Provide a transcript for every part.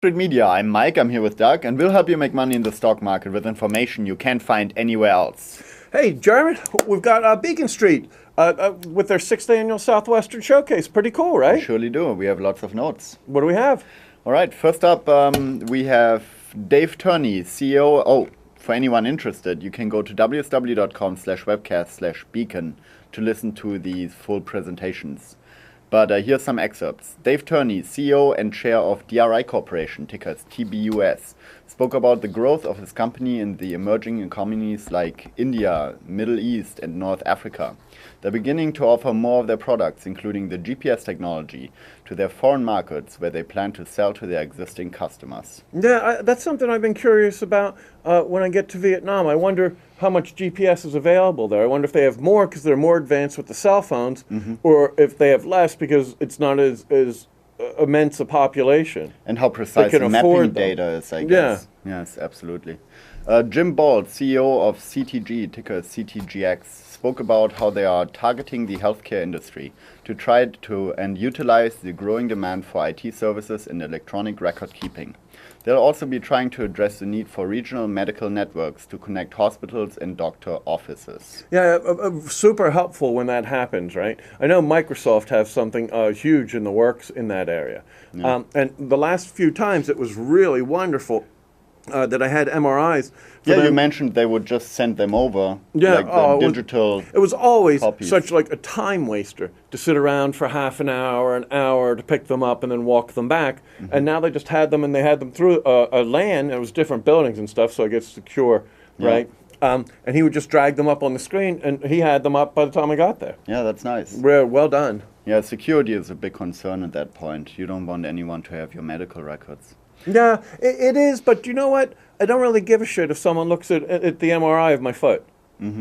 Street Media. I'm Mike, I'm here with Doug, and we'll help you make money in the stock market with information you can't find anywhere else. Hey, Jeremy, we've got Beacon Street with their 6th annual Southwestern Showcase. Pretty cool, right? We surely do. We have lots of notes. What do we have? All right, first up, we have Dave Turney, CEO. Oh, for anyone interested, you can go to wsw.com/webcast/beacon to listen to these full presentations. But here's some excerpts. Dave Turney, CEO and chair of DRI Corporation, ticker TBUS, spoke about the growth of his company in the emerging economies like India, Middle East, and North Africa. They're beginning to offer more of their products, including the GPS technology, to their foreign markets where they plan to sell to their existing customers. Yeah, that's something I've been curious about when I get to Vietnam. I wonder how much GPS is available there. I wonder if they have more because they're more advanced with the cell phones, or if they have less because it's not as immense a population. And how precise the mapping data is, I guess. Yeah. Yes, absolutely. Jim Ball, CEO of CTG, ticker CTGX, spoke about how they are targeting the healthcare industry to try to and utilize the growing demand for IT services in electronic record keeping. They'll also be trying to address the need for regional medical networks to connect hospitals and doctor offices. Yeah, super helpful when that happens, right? I know Microsoft has something huge in the works in that area. Yeah. And the last few times it was really wonderful that I had MRIs. You mentioned they would just send them over, like the digital It was always copies. such like a time waster to sit around for half an hour to pick them up and then walk them back. And now they just had them, and they had them through a LAN. It was different buildings and stuff, so it gets secure, right? And he would just drag them up on the screen, and he had them up by the time I got there. Yeah, that's nice. Well done. Yeah, security is a big concern at that point. You don't want anyone to have your medical records. Yeah, it is, but you know what? I don't really give a shit if someone looks at the MRI of my foot.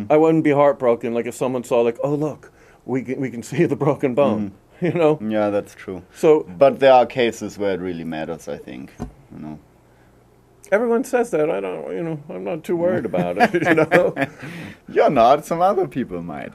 I wouldn't be heartbroken like if someone saw like, oh look, we can see the broken bone. You know? Yeah, that's true. So, but there are cases where it really matters, I think. You know. Everyone says that. I don't. I'm not too worried about it. You know. You're not. Some other people might.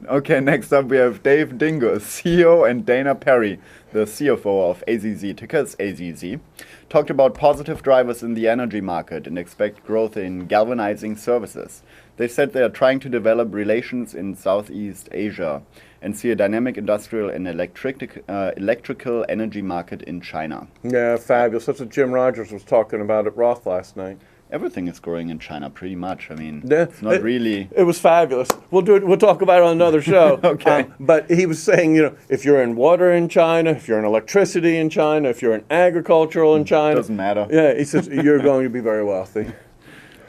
Okay, next up we have Dave Dingus, CEO, and Dana Perry, the CFO of AZZ, tickers AZZ, talked about positive drivers in the energy market and expect growth in galvanizing services. They said they are trying to develop relations in Southeast Asia and see a dynamic industrial and electrical energy market in China. Yeah, fabulous. That's what Jim Rogers was talking about at Roth last night. Everything is growing in China, pretty much. I mean, yeah, it's not really. It was fabulous. We'll do it. We'll talk about it on another show. Okay. But he was saying, if you're in water in China, if you're in electricity in China, if you're in agricultural in China, doesn't matter. Yeah, he says you're going to be very wealthy.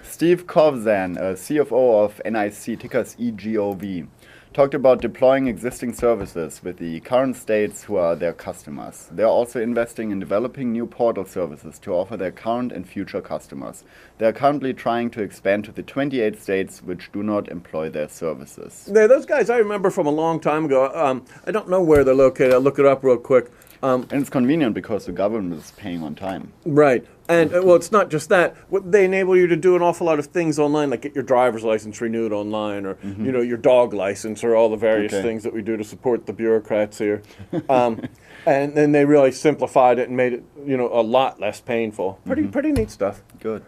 Steve Kovzan, CFO of NIC, tickers EGOV, talked about deploying existing services with the current states who are their customers. They are also investing in developing new portal services to offer their current and future customers. They are currently trying to expand to the 28 states which do not employ their services. Yeah, those guys I remember from a long time ago. I don't know where they're located. I'll look it up real quick. And it's convenient because the government is paying on time. Right. And, well, it's not just that. They enable you to do an awful lot of things online, like get your driver's license renewed online, or, your dog license, or all the various things that we do to support the bureaucrats here. And then they really simplified it and made it, a lot less painful. Pretty neat stuff. Good.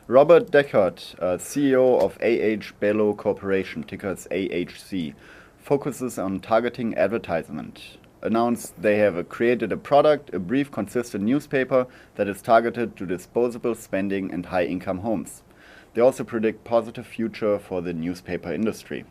Robert Deckert, CEO of AH Bello Corporation, tickers AHC, focuses on targeting advertisement. Announced they have created a product, a brief, consistent newspaper that is targeted to disposable spending and high-income homes. They also predict positive future for the newspaper industry.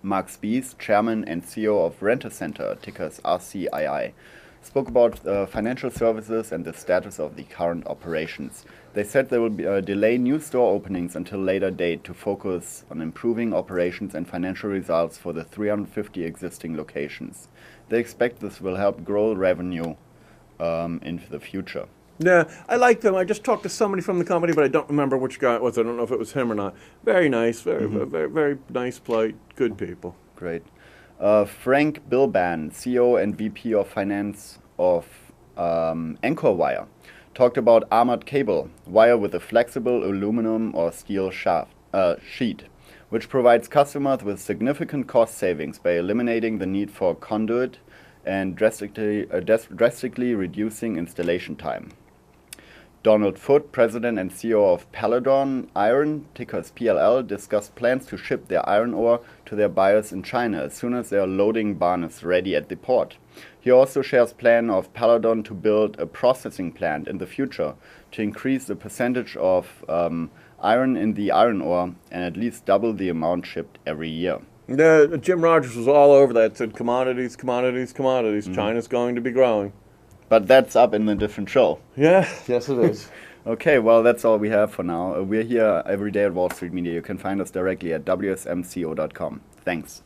Mark Spies, chairman and CEO of Rent-A-Center, tickers RCII, spoke about financial services and the status of the current operations. They said they will delay new store openings until later date to focus on improving operations and financial results for the 350 existing locations. They expect this will help grow revenue into the future. Yeah, I like them. I just talked to somebody from the company, but I don't remember which guy it was. I don't know if it was him or not. Very nice, very nice, polite, good people. Great. Frank Bilban, CEO and VP of Finance of Anchor Wire, talked about armored cable, wire with a flexible aluminum or steel sheet, which provides customers with significant cost savings by eliminating the need for conduit and drastically reducing installation time. Donald Foote, president and CEO of Paladon Iron, tickers PLL, discussed plans to ship their iron ore to their buyers in China as soon as their loading barn is ready at the port. He also shares plan of Paladon to build a processing plant in the future to increase the percentage of iron in the iron ore and at least double the amount shipped every year. Jim Rogers was all over that, said commodities, commodities, commodities. China's going to be growing. But that's up in a different show. Yeah, yes it is. Okay, well, that's all we have for now. We're here every day at Wall Street Media. You can find us directly at wsmco.com. Thanks.